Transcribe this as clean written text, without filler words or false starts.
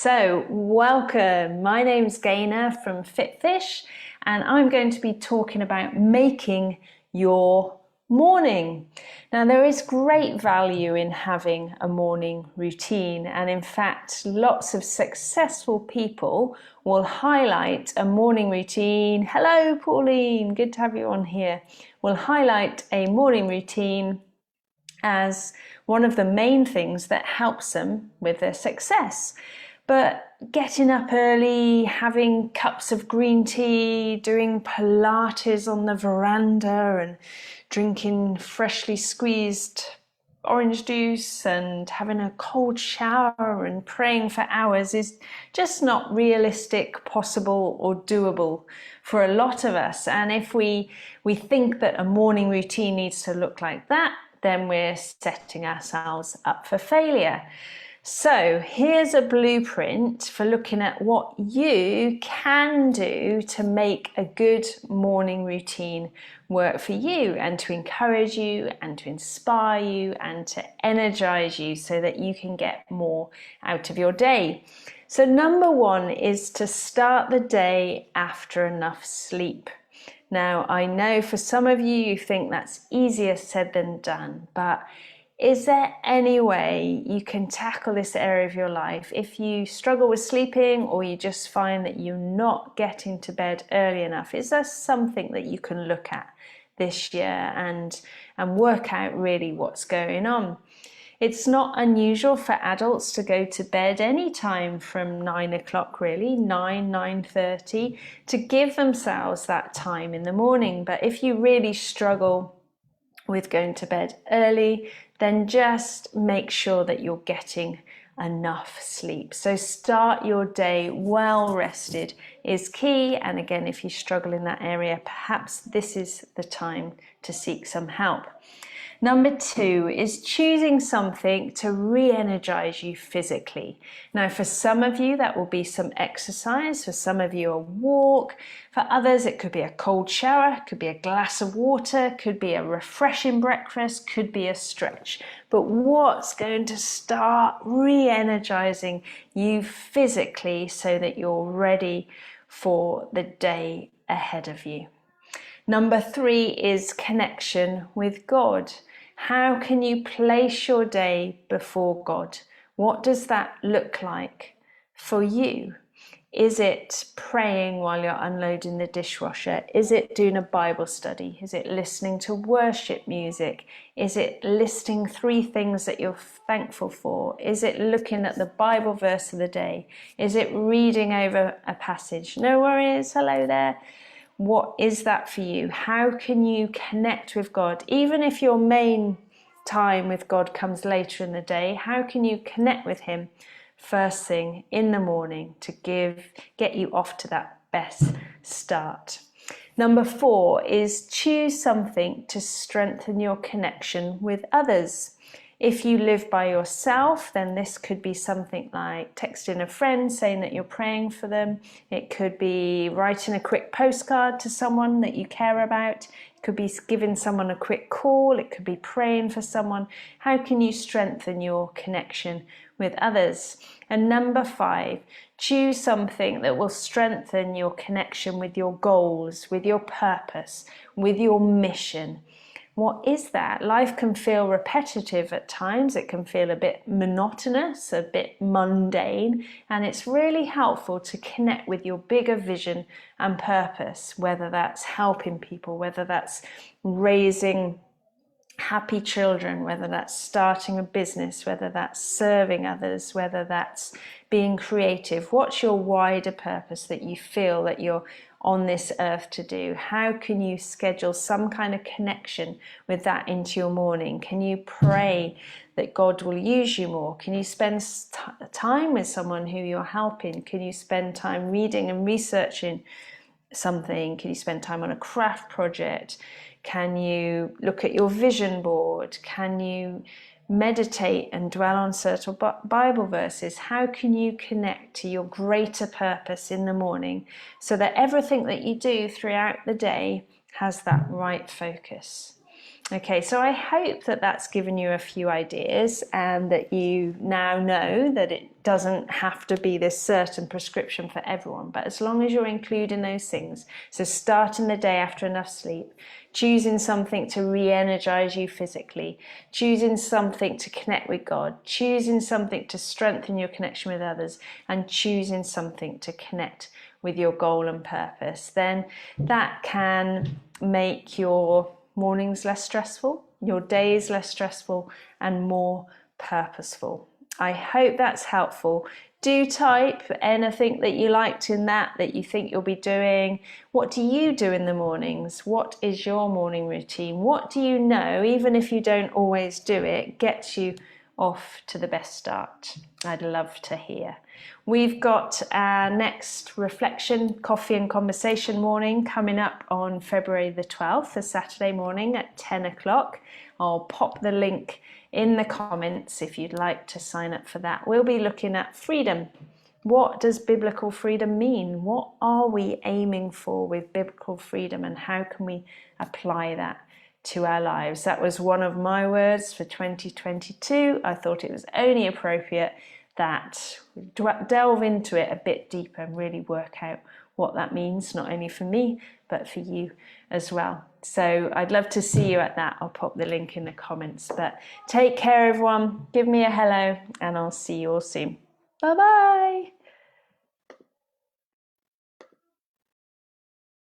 So, welcome. My name's Gaynor from Fitfish, and I'm going to be talking about making your morning. Now, there is great value in having a morning routine, and in fact, lots of successful people will highlight a morning routine. Hello, Pauline, good to have you on here. Will highlight a morning routine as one of the main things that helps them with their success. But getting up early, having cups of green tea, doing Pilates on the veranda and drinking freshly squeezed orange juice and having a cold shower and praying for hours is just not realistic, possible or doable for a lot of us. And if we think that a morning routine needs to look like that, then we're setting ourselves up for failure. So here's a blueprint for looking at what you can do to make a good morning routine work for you and to encourage you and to inspire you and to energize you so that you can get more out of your day. So number one is to start the day after enough sleep. Now, I know for some of you, you think that's easier said than done, but is there any way you can tackle this area of your life? If you struggle with sleeping or you just find that you're not getting to bed early enough, is there something that you can look at this year and work out really what's going on? It's not unusual for adults to go to bed any time from 9 o'clock, really, 9:30, to give themselves that time in the morning. But if you really struggle with going to bed early, then just make sure that you're getting enough sleep. So start your day well rested is key. And again, if you struggle in that area, perhaps this is the time to seek some help. Number two is choosing something to re-energize you physically. Now, for some of you, that will be some exercise. For some of you, a walk. For others, it could be a cold shower, could be a glass of water, could be a refreshing breakfast, could be a stretch. But what's going to start re-energizing you physically so that you're ready for the day ahead of you? Number three is connection with God. How can you place your day before God? What does that look like for you? Is it praying while you're unloading the dishwasher? Is it doing a Bible study? Is it listening to worship music? Is it listing 3 things that you're thankful for? Is it looking at the Bible verse of the day? Is it reading over a passage? No worries, hello there. What is that for you? How can you connect with God? Even if your main time with God comes later in the day, how can you connect with Him first thing in the morning to get you off to that best start? Number 4 is choose something to strengthen your connection with others. If you live by yourself, then this could be something like texting a friend saying that you're praying for them. It could be writing a quick postcard to someone that you care about. It could be giving someone a quick call. It could be praying for someone. How can you strengthen your connection with others? And number 5, choose something that will strengthen your connection with your goals, with your purpose, with your mission. What is that? Life can feel repetitive at times. It can feel a bit monotonous, a bit mundane, and it's really helpful to connect with your bigger vision and purpose, whether that's helping people, whether that's raising happy children, whether that's starting a business, whether that's serving others, whether that's being creative. What's your wider purpose that you feel that you're on this earth to do? How can you schedule some kind of connection with that into your morning? Can you pray that God will use you more? Can you spend time with someone who you're helping? Can you spend time reading and researching something? Can you spend time on a craft project? Can you look at your vision board? Can you meditate and dwell on certain Bible verses? How can you connect to your greater purpose in the morning so that everything that you do throughout the day has that right focus? Okay, so I hope that that's given you a few ideas and that you now know that it doesn't have to be this certain prescription for everyone, but as long as you're including those things, so starting the day after enough sleep, choosing something to re-energize you physically, choosing something to connect with God, choosing something to strengthen your connection with others, and choosing something to connect with your goal and purpose, then that can make your mornings less stressful, your days less stressful, and more purposeful. I hope that's helpful. Do type anything that you liked in that you think you'll be doing. What do you do in the mornings? What is your morning routine? What do you know, even if you don't always do it, gets you off to the best start? I'd love to hear. We've got our next reflection, coffee and conversation morning coming up on February the 12th, a Saturday morning at 10 o'clock. I'll pop the link in the comments if you'd like to sign up for that. We'll be looking at freedom. What does biblical freedom mean? What are we aiming for with biblical freedom, and how can we apply that to our lives? That was one of my words for 2022. I thought it was only appropriate that we delve into it a bit deeper and really work out what that means, not only for me, but for you as well. So I'd love to see you at that. I'll pop the link in the comments. But take care, everyone. Give me a hello, and I'll see you all soon. Bye-bye.